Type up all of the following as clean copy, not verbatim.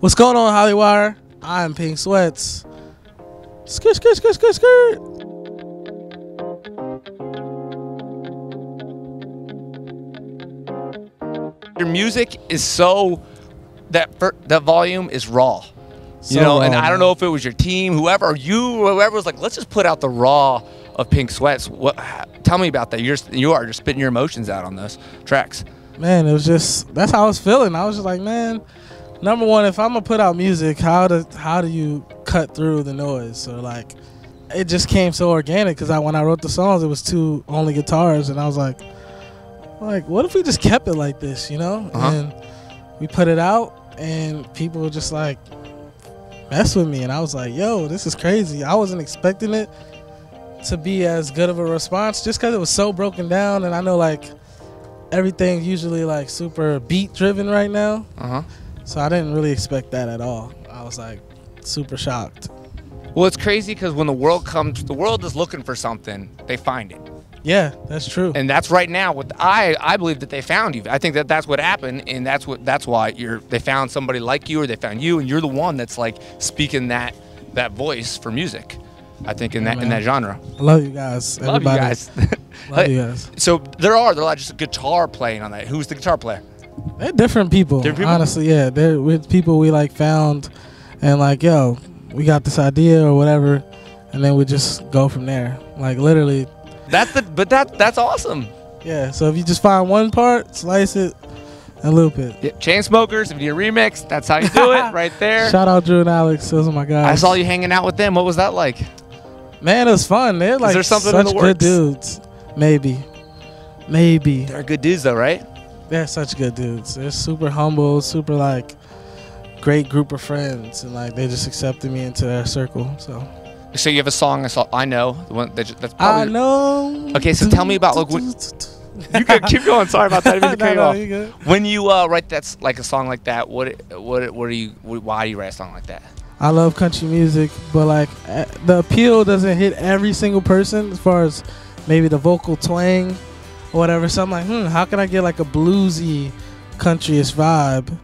What's going on, Hollywire? I'm Pink Sweats. Skirt, skirt, skirt, skirt, skirt. Your music is so that volume is raw, So you know. raw, And I don't man. know if it was your team, whoever was like, let's just put out the raw of Pink Sweats. Tell me about that. You are just spitting your emotions out on those tracks. Man, it was just, that's how I was feeling. I was just like, man, number one, if I'm gonna put out music, how do you cut through the noise? Or like, it just came so organic because when I wrote the songs, it was only guitars, and I was like, what if we just kept it like this, you know? And we put it out, and people were just like, mess with me, and I was like, yo, this is crazy. I wasn't expecting it to be as good of a response just because it was so broken down, and I know like everything's usually like super beat driven right now. So I didn't really expect that at all. I was like super shocked. Well, it's crazy because when the world is looking for something, they find it. Yeah, that's true. And that's right now what I believe that they found you. I think that's what happened, and that's why they found somebody like you, or they found you, and you're the one that's like speaking that voice for music. I think in that genre. I love you guys. Love you guys. Love you guys. So they're like just a guitar playing on that. Who's the guitar player? They're different people. Honestly, yeah. They're with people we like found, and like, yo, we got this idea or whatever, and then we just go from there. Like literally. That's awesome. Yeah. So if you just find one part, slice it, and loop it. Yeah, Chainsmokers, if you need a remix, that's how you do it, right there. Shout out Drew and Alex. Those are my guys. I saw you hanging out with them. What was that like? Man, it was fun. They're like such good dudes. Maybe. They're good dudes though, right? They're such good dudes. They're super humble, super like great group of friends, and like they just accepted me into their circle. So you have a song I know, the one that's probably I know. Okay, so tell me about like you can keep going. Sorry about that. I didn't mean to cut you off. When you write that's like a song like that, why do you write a song like that? I love country music, but like the appeal doesn't hit every single person as far as maybe the vocal twang or whatever. So I'm like, how can I get like a bluesy country-ish vibe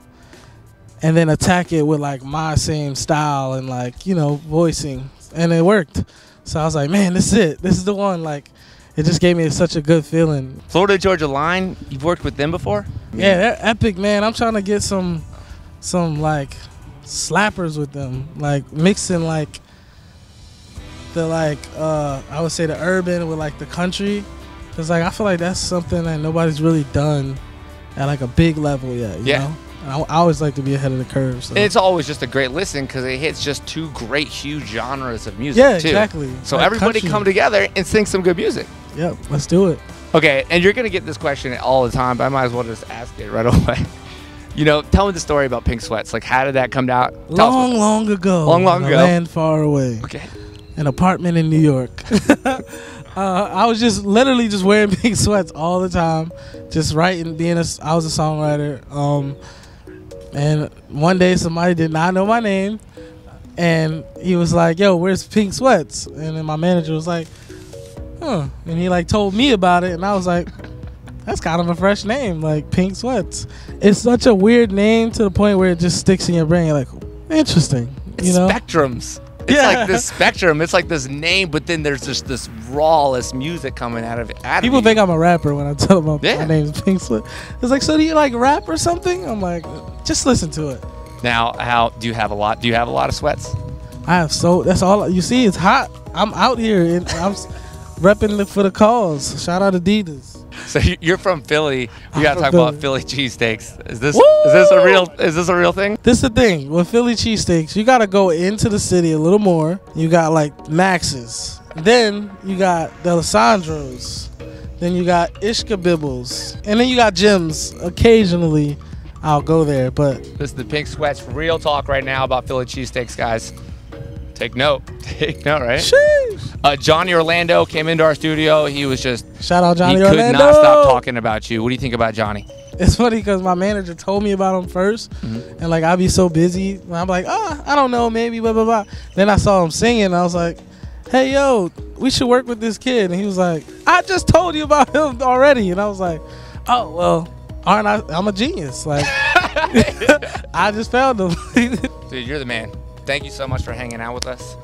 and then attack it with like my same style and like, you know, voicing, and it worked. So I was like, man, this is it. This is the one. Like, it just gave me such a good feeling. Florida Georgia Line, you've worked with them before? Yeah, they're epic, man. I'm trying to get some like slappers with them, like mixing like the I would say the urban with like the country, because like I feel like that's something that nobody's really done at like a big level yet. You know? And I always like to be ahead of the curve. So. It's always just a great listen because it hits just two great, huge genres of music. Yeah, too. exactly. So like everybody country. come together and sing some good music. Yep, let's do it. Okay, and you're gonna get this question all the time, but I might as well just ask it right away. You know, tell me the story about Pink Sweats. Like, how did that come out? Long ago. Long in a ago. land far away. Okay. An apartment in New York. I was just literally just wearing pink sweats all the time, just writing. I was a songwriter. And one day somebody did not know my name, and he was like, "Yo, where's Pink Sweats?" And then my manager was like, "Huh?" And he like told me about it, and I was like, "That's kind of a fresh name, like Pink Sweats." It's such a weird name to the point where it just sticks in your brain. You're like, interesting, you know? Spectrums. It's like this spectrum. It's like this name, but then there's just this rawless music coming out of it. People think I'm a rapper when I tell them my name's Pink Sweat. It's like, so do you like rap or something? I'm like, just listen to it. Now, do you have a lot of sweats? I have that's all you see. It's hot. I'm out here and I'm repping for the cause. Shout out Adidas. So you're from Philly. We gotta talk about Philly cheesesteaks. Is this a real thing? This is the thing with Philly cheesesteaks. You gotta go into the city a little more. You got like Max's. Then you got D'Alessandro's. Then you got Ishka Bibbles. And then you got Jim's. Occasionally I'll go there, but this is the Pink Sweats real talk right now about Philly cheesesteaks, guys. Take note. Take note, right? Sheesh. Johnny Orlando came into our studio. He was just shout out Johnny Orlando. Orlando. He could not stop talking about you. What do you think about Johnny? It's funny because my manager told me about him first, and like I'd be so busy. I'm like, I don't know, maybe blah blah blah. Then I saw him singing, and I was like, hey yo, we should work with this kid. And he was like, I just told you about him already. And I was like, oh well, I'm a genius. Like I just found them. Dude, you're the man. Thank you so much for hanging out with us.